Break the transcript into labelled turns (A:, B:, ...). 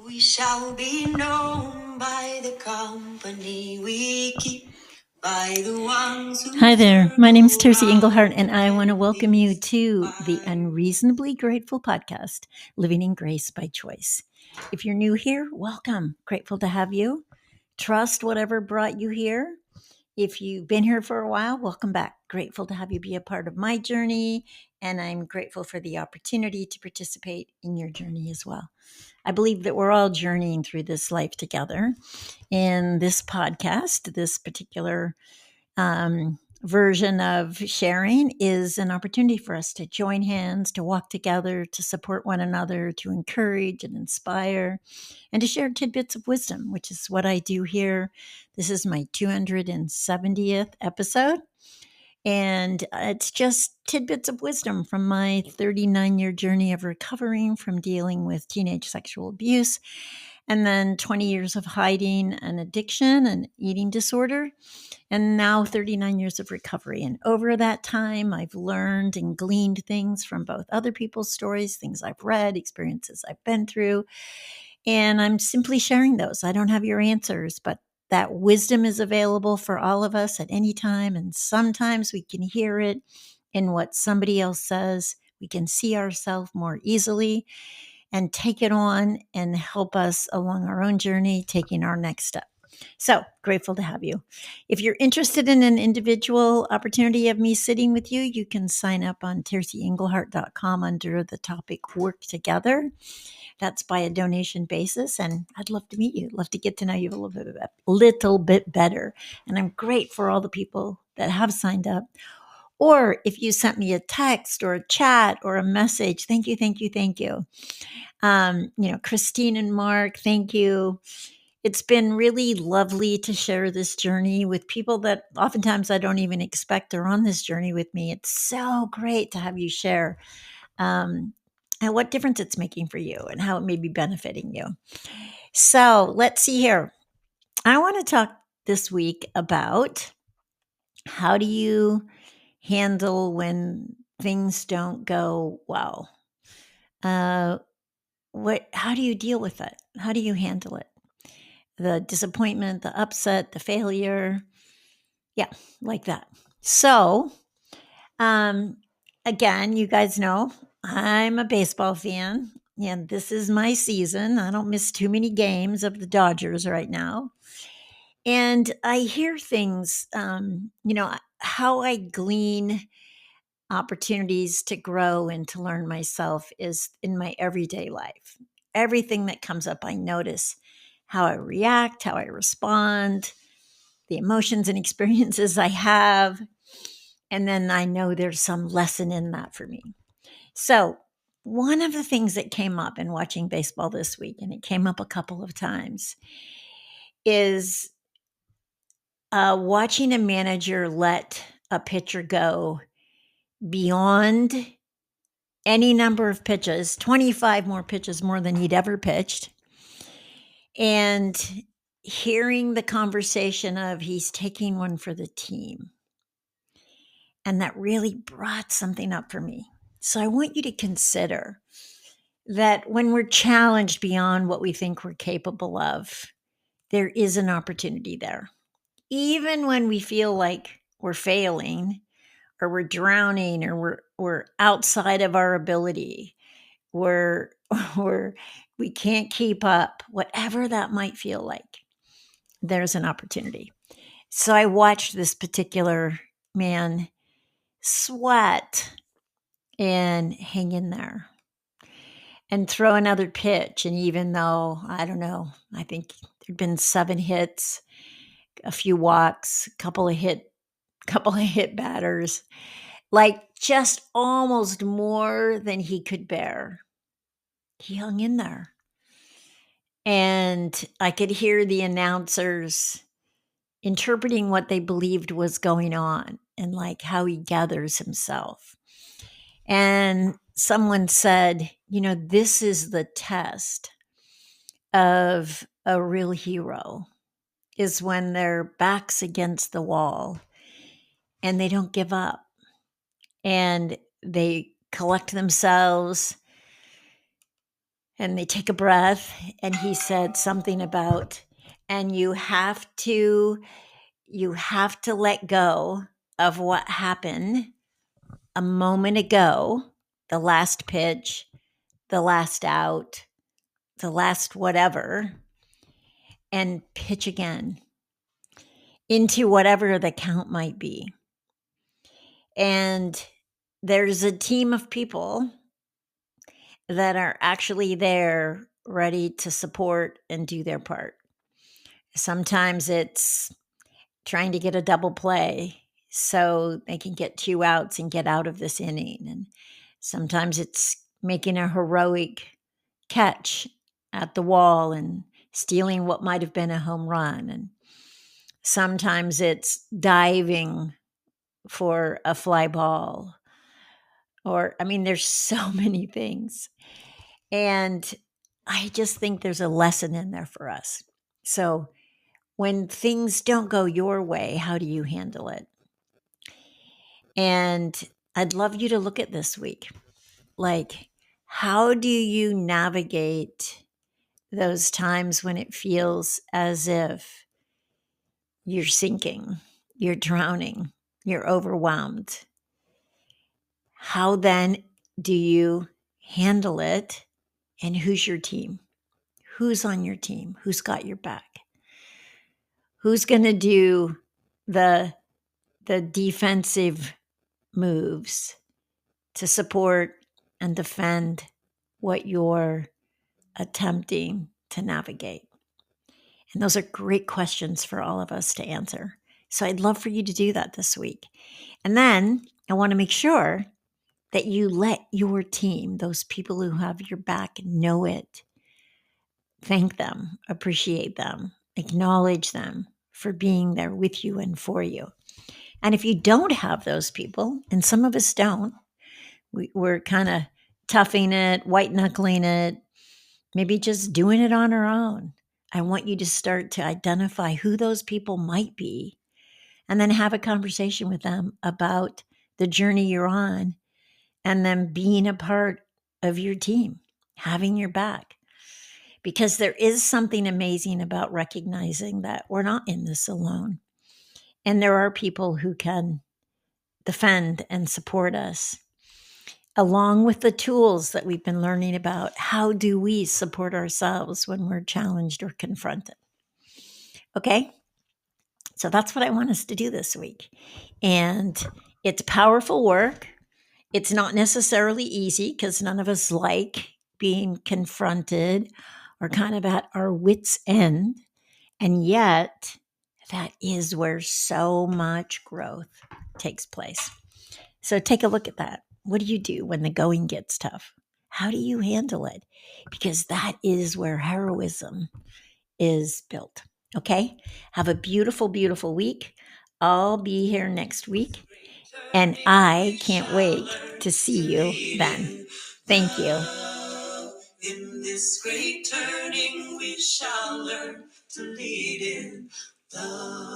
A: We shall be known by the company we keep, by the ones who Hi there. My name is Tercy Engelhardt, and I want to welcome you to the Unreasonably Grateful podcast, Living in Grace by Choice. If you're new here, welcome. Grateful to have you. Trust whatever brought you here. If you've been here for a while, welcome back. Grateful to have you be a part of my journey, and I'm grateful for the opportunity to participate in your journey as well. I believe that we're all journeying through this life together. And this podcast, this particular version of sharing, is an opportunity for us to join hands, to walk together, to support one another, to encourage and inspire, and to share tidbits of wisdom, which is what I do here. This is my 270th episode. And it's just tidbits of wisdom from my 39-year journey of recovering from dealing with teenage sexual abuse, and then 20 years of hiding an addiction and eating disorder, and now 39 years of recovery. And over that time, I've learned and gleaned things from both other people's stories, things I've read, experiences I've been through, and I'm simply sharing those. I don't have your answers, but that wisdom is available for all of us at any time. And sometimes we can hear it in what somebody else says. We can see ourselves more easily and take it on and help us along our own journey, taking our next step. So grateful to have you. If you're interested in an individual opportunity of me sitting with you, you can sign up on tercyengelhardt.com under the topic Work Together. That's by a donation basis, and I'd love to meet you. Love to get to know you a little bit better. And I'm great for all the people that have signed up. Or if you sent me a text or a chat or a message, thank you, thank you, thank you. Christine and Mark, thank you. It's been really lovely to share this journey with people that oftentimes I don't even expect are on this journey with me. It's so great to have you share and what difference it's making for you and how it may be benefiting you. So let's see here. I want to talk this week about how do you handle when things don't go well? How do you deal with it? How do you handle it? The disappointment, the upset, the failure. Yeah, like that. So, again, you guys know I'm a baseball fan, and this is my season. I don't miss too many games of the Dodgers right now. And I hear things, how I glean opportunities to grow and to learn myself is in my everyday life. Everything that comes up, I notice how I react, how I respond, the emotions and experiences I have. And then I know there's some lesson in that for me. So, one of the things that came up in watching baseball this week, and it came up a couple of times, is watching a manager let a pitcher go beyond any number of pitches, 25 more pitches more than he'd ever pitched, and hearing the conversation of he's taking one for the team. And that really brought something up for me. So I want you to consider that when we're challenged beyond what we think we're capable of, there is an opportunity there. Even when we feel like we're failing or we're drowning or we're outside of our ability, or we can't keep up, whatever that might feel like, there's an opportunity. So I watched this particular man sweat and hang in there and throw another pitch. And even though, I don't know, I think there'd been 7 hits, a few walks, couple of hit batters, like just almost more than he could bear, he hung in there. And I could hear the announcers interpreting what they believed was going on and like how he gathers himself. And someone said, this is the test of a real hero, is when their back's against the wall and they don't give up and they collect themselves And they take a breath, and he said something about, and you have to let go of what happened a moment ago, the last pitch, the last out, the last whatever, and pitch again into whatever the count might be. And there's a team of people that are actually there ready to support and do their part. Sometimes it's trying to get a double play so they can get 2 outs and get out of this inning. And sometimes it's making a heroic catch at the wall and stealing what might have been a home run. And sometimes it's diving for a fly ball. Or, I mean, there's so many things. And I just think there's a lesson in there for us. So when things don't go your way, how do you handle it? And I'd love you to look at this week. Like, how do you navigate those times when it feels as if you're sinking, you're drowning, you're overwhelmed? How then do you handle it? And who's your team? Who's on your team? Who's got your back? Who's going to do the defensive moves to support and defend what you're attempting to navigate? And those are great questions for all of us to answer. So I'd love for you to do that this week. And then I want to make sure that you let your team, those people who have your back, know it. Thank them, appreciate them, acknowledge them for being there with you and for you. And if you don't have those people, and some of us don't, we're kind of toughing it, white knuckling it, maybe just doing it on our own. I want you to start to identify who those people might be and then have a conversation with them about the journey you're on and them being a part of your team, having your back. Because there is something amazing about recognizing that we're not in this alone. And there are people who can defend and support us, along with the tools that we've been learning about. How do we support ourselves when we're challenged or confronted? Okay? So that's what I want us to do this week. And it's powerful work. It's not necessarily easy because none of us like being confronted or kind of at our wits' end. And yet, that is where so much growth takes place. So take a look at that. What do you do when the going gets tough? How do you handle it? Because that is where heroism is built. Okay? Have a beautiful, beautiful week. I'll be here next week, and I can't wait to see you then. Thank you. In this great turning, we shall learn to lead in love.